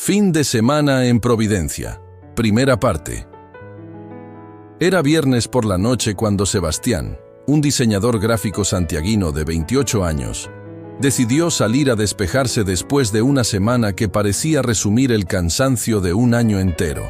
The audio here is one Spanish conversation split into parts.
Fin de semana en Providencia. Primera parte. Era viernes por la noche cuando Sebastián, un diseñador gráfico santiaguino de 28 años, decidió salir a despejarse después de una semana que parecía resumir el cansancio de un año entero.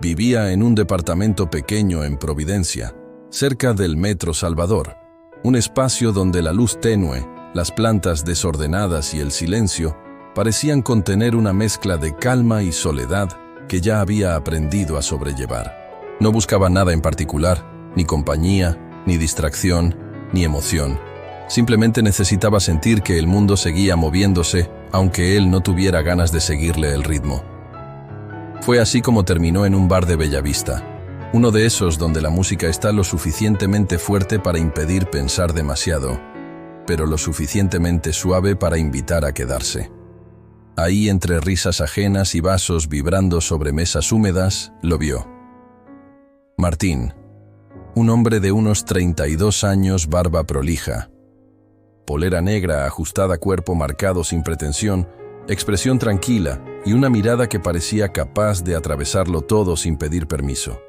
Vivía en un departamento pequeño en Providencia, cerca del Metro Salvador, un espacio donde la luz tenue, las plantas desordenadas y el silencio parecían contener una mezcla de calma y soledad que ya había aprendido a sobrellevar. No buscaba nada en particular, ni compañía, ni distracción, ni emoción. Simplemente necesitaba sentir que el mundo seguía moviéndose, aunque él no tuviera ganas de seguirle el ritmo. Fue así como terminó en un bar de Bellavista, uno de esos donde la música está lo suficientemente fuerte para impedir pensar demasiado, pero lo suficientemente suave para invitar a quedarse. Ahí, entre risas ajenas y vasos vibrando sobre mesas húmedas, lo vio. Martín, un hombre de unos 32 años, barba prolija, polera negra ajustada, cuerpo marcado sin pretensión, expresión tranquila y una mirada que parecía capaz de atravesarlo todo sin pedir permiso.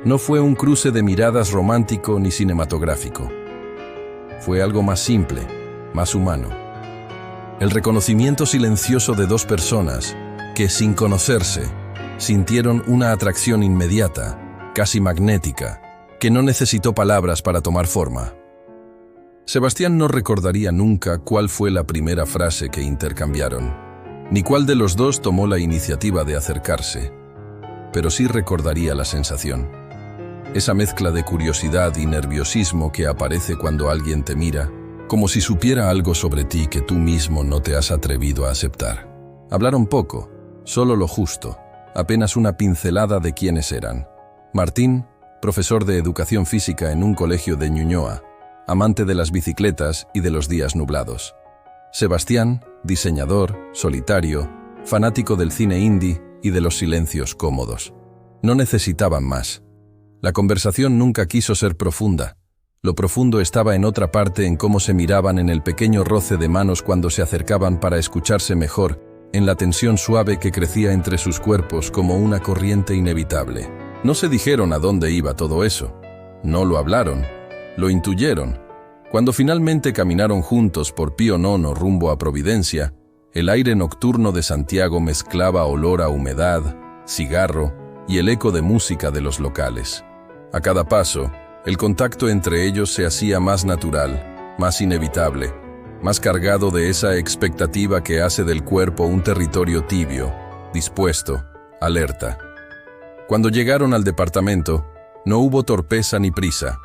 No fue un cruce de miradas romántico ni cinematográfico. Fue algo más simple, más humano. El reconocimiento silencioso de dos personas que, sin conocerse, sintieron una atracción inmediata, casi magnética, que no necesitó palabras para tomar forma. Sebastián no recordaría nunca cuál fue la primera frase que intercambiaron, ni cuál de los dos tomó la iniciativa de acercarse, pero sí recordaría la sensación. Esa mezcla de curiosidad y nerviosismo que aparece cuando alguien te mira, como si supiera algo sobre ti que tú mismo no te has atrevido a aceptar. Hablaron poco, solo lo justo, apenas una pincelada de quiénes eran. Martín, profesor de educación física en un colegio de Ñuñoa, amante de las bicicletas y de los días nublados. Sebastián, diseñador, solitario, fanático del cine indie y de los silencios cómodos. No necesitaban más. La conversación nunca quiso ser profunda. Lo profundo estaba en otra parte, en cómo se miraban, en el pequeño roce de manos cuando se acercaban para escucharse mejor, en la tensión suave que crecía entre sus cuerpos como una corriente inevitable. No se dijeron a dónde iba todo eso. No lo hablaron. Lo intuyeron. Cuando finalmente caminaron juntos por Pío IX rumbo a Providencia, el aire nocturno de Santiago mezclaba olor a humedad, cigarro y el eco de música de los locales. A cada paso, el contacto entre ellos se hacía más natural, más inevitable, más cargado de esa expectativa que hace del cuerpo un territorio tibio, dispuesto, alerta. Cuando llegaron al departamento, no hubo torpeza ni prisa,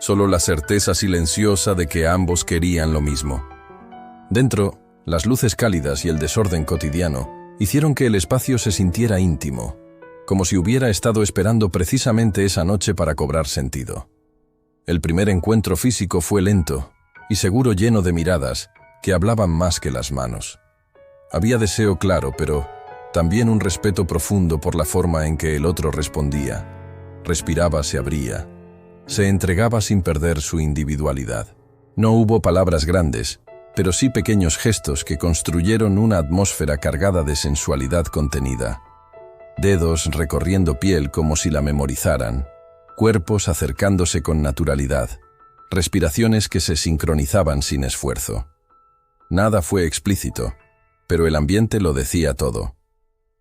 solo la certeza silenciosa de que ambos querían lo mismo. Dentro, las luces cálidas y el desorden cotidiano hicieron que el espacio se sintiera íntimo, como si hubiera estado esperando precisamente esa noche para cobrar sentido. El primer encuentro físico fue lento y seguro, lleno de miradas que hablaban más que las manos. Había deseo claro, pero también un respeto profundo por la forma en que el otro respondía. Respiraba, se abría, se entregaba sin perder su individualidad. No hubo palabras grandes, pero sí pequeños gestos que construyeron una atmósfera cargada de sensualidad contenida. Dedos recorriendo piel como si la memorizaran, cuerpos acercándose con naturalidad, respiraciones que se sincronizaban sin esfuerzo. Nada fue explícito, pero el ambiente lo decía todo.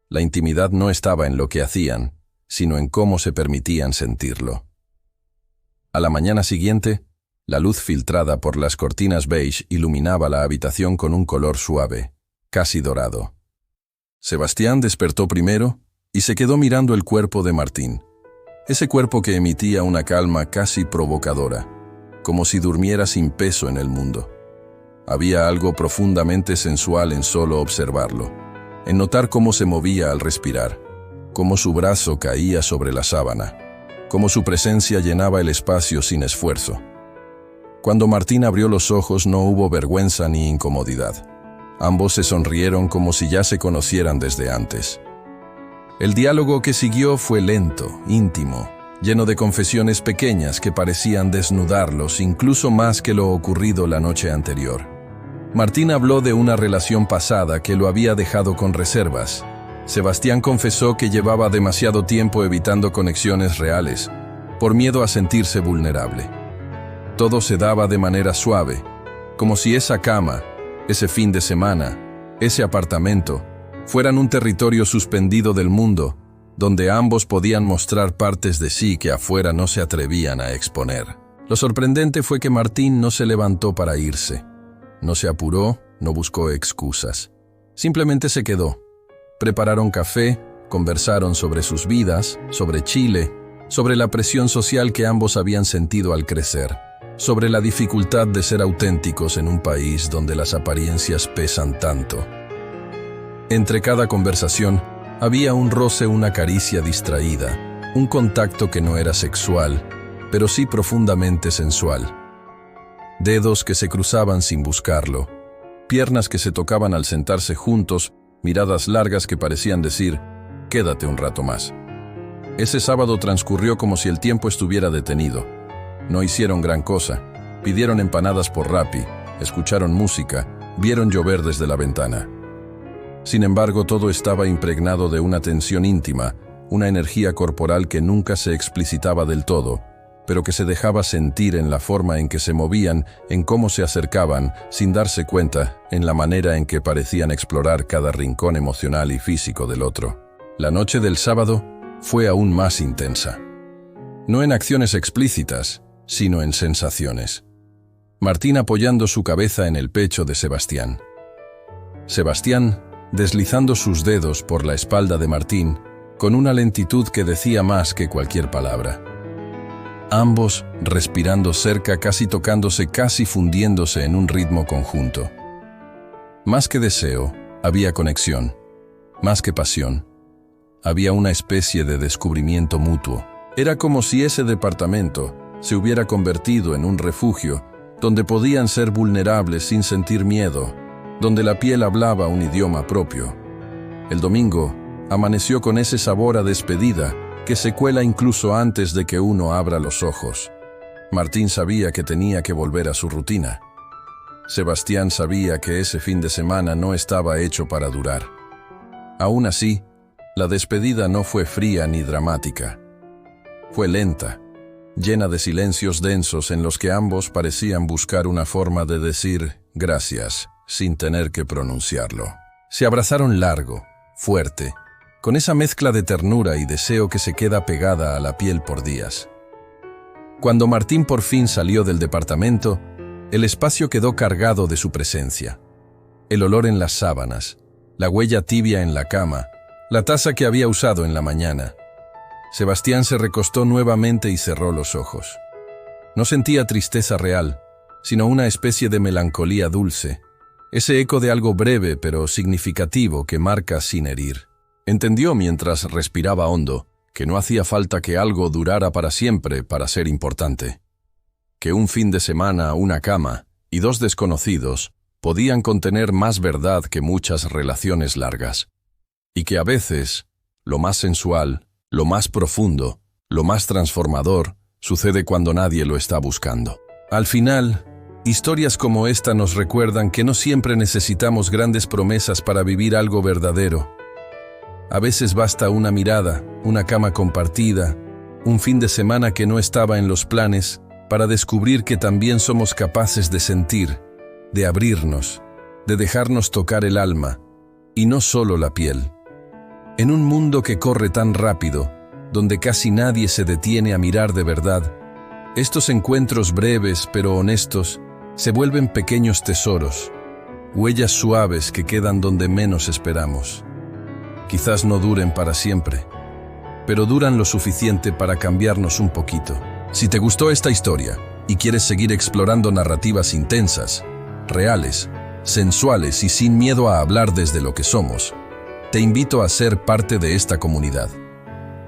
La intimidad no estaba en lo que hacían, sino en cómo se permitían sentirlo. A la mañana siguiente, la luz filtrada por las cortinas beige iluminaba la habitación con un color suave, casi dorado. Sebastián despertó primero y se quedó mirando el cuerpo de Martín, ese cuerpo que emitía una calma casi provocadora, como si durmiera sin peso en el mundo. Había algo profundamente sensual en solo observarlo, en notar cómo se movía al respirar, cómo su brazo caía sobre la sábana, cómo su presencia llenaba el espacio sin esfuerzo. Cuando Martín abrió los ojos no hubo vergüenza ni incomodidad. Ambos se sonrieron como si ya se conocieran desde antes. El diálogo que siguió fue lento, íntimo, lleno de confesiones pequeñas que parecían desnudarlos incluso más que lo ocurrido la noche anterior. Martín habló de una relación pasada que lo había dejado con reservas. Sebastián confesó que llevaba demasiado tiempo evitando conexiones reales, por miedo a sentirse vulnerable. Todo se daba de manera suave, como si esa cama, ese fin de semana, ese apartamento, fueran un territorio suspendido del mundo, donde ambos podían mostrar partes de sí que afuera no se atrevían a exponer. Lo sorprendente fue que Martín no se levantó para irse. No se apuró, no buscó excusas. Simplemente se quedó. Prepararon café, conversaron sobre sus vidas, sobre Chile, sobre la presión social que ambos habían sentido al crecer, sobre la dificultad de ser auténticos en un país donde las apariencias pesan tanto. Entre cada conversación había un roce, una caricia distraída, un contacto que no era sexual, pero sí profundamente sensual. Dedos que se cruzaban sin buscarlo, piernas que se tocaban al sentarse juntos, miradas largas que parecían decir, «Quédate un rato más». Ese sábado transcurrió como si el tiempo estuviera detenido. No hicieron gran cosa, pidieron empanadas por Rappi, escucharon música, vieron llover desde la ventana. Sin embargo, todo estaba impregnado de una tensión íntima, una energía corporal que nunca se explicitaba del todo, pero que se dejaba sentir en la forma en que se movían, en cómo se acercaban, sin darse cuenta, en la manera en que parecían explorar cada rincón emocional y físico del otro. La noche del sábado fue aún más intensa. No en acciones explícitas, sino en sensaciones. Martín apoyando su cabeza en el pecho de Sebastián. Sebastián deslizando sus dedos por la espalda de Martín, con una lentitud que decía más que cualquier palabra. Ambos respirando cerca, casi tocándose, casi fundiéndose en un ritmo conjunto. Más que deseo, había conexión. Más que pasión, había una especie de descubrimiento mutuo. Era como si ese departamento se hubiera convertido en un refugio donde podían ser vulnerables sin sentir miedo, donde la piel hablaba un idioma propio. El domingo amaneció con ese sabor a despedida que se cuela incluso antes de que uno abra los ojos. Martín sabía que tenía que volver a su rutina. Sebastián sabía que ese fin de semana no estaba hecho para durar. Aún así, la despedida no fue fría ni dramática. Fue lenta, llena de silencios densos en los que ambos parecían buscar una forma de decir gracias, sin tener que pronunciarlo. Se abrazaron largo, fuerte, con esa mezcla de ternura y deseo que se queda pegada a la piel por días. Cuando Martín por fin salió del departamento, el espacio quedó cargado de su presencia. El olor en las sábanas, la huella tibia en la cama, la taza que había usado en la mañana. Sebastián se recostó nuevamente y cerró los ojos. No sentía tristeza real, sino una especie de melancolía dulce, ese eco de algo breve pero significativo que marca sin herir. Entendió mientras respiraba hondo que no hacía falta que algo durara para siempre para ser importante. Que un fin de semana, una cama y dos desconocidos podían contener más verdad que muchas relaciones largas. Y que a veces, lo más sensual, lo más profundo, lo más transformador, sucede cuando nadie lo está buscando. Al final, historias como esta nos recuerdan que no siempre necesitamos grandes promesas para vivir algo verdadero. A veces basta una mirada, una cama compartida, un fin de semana que no estaba en los planes, para descubrir que también somos capaces de sentir, de abrirnos, de dejarnos tocar el alma, y no solo la piel. En un mundo que corre tan rápido, donde casi nadie se detiene a mirar de verdad, estos encuentros breves pero honestos se vuelven pequeños tesoros, huellas suaves que quedan donde menos esperamos. Quizás no duren para siempre, pero duran lo suficiente para cambiarnos un poquito. Si te gustó esta historia y quieres seguir explorando narrativas intensas, reales, sensuales y sin miedo a hablar desde lo que somos, te invito a ser parte de esta comunidad.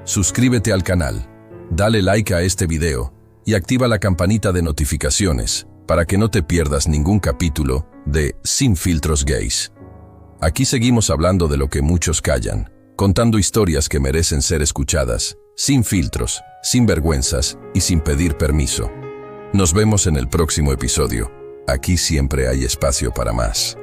Suscríbete al canal, dale like a este video y activa la campanita de notificaciones para que no te pierdas ningún capítulo de Sin Filtros Gays. Aquí seguimos hablando de lo que muchos callan, contando historias que merecen ser escuchadas, sin filtros, sin vergüenzas y sin pedir permiso. Nos vemos en el próximo episodio. Aquí siempre hay espacio para más.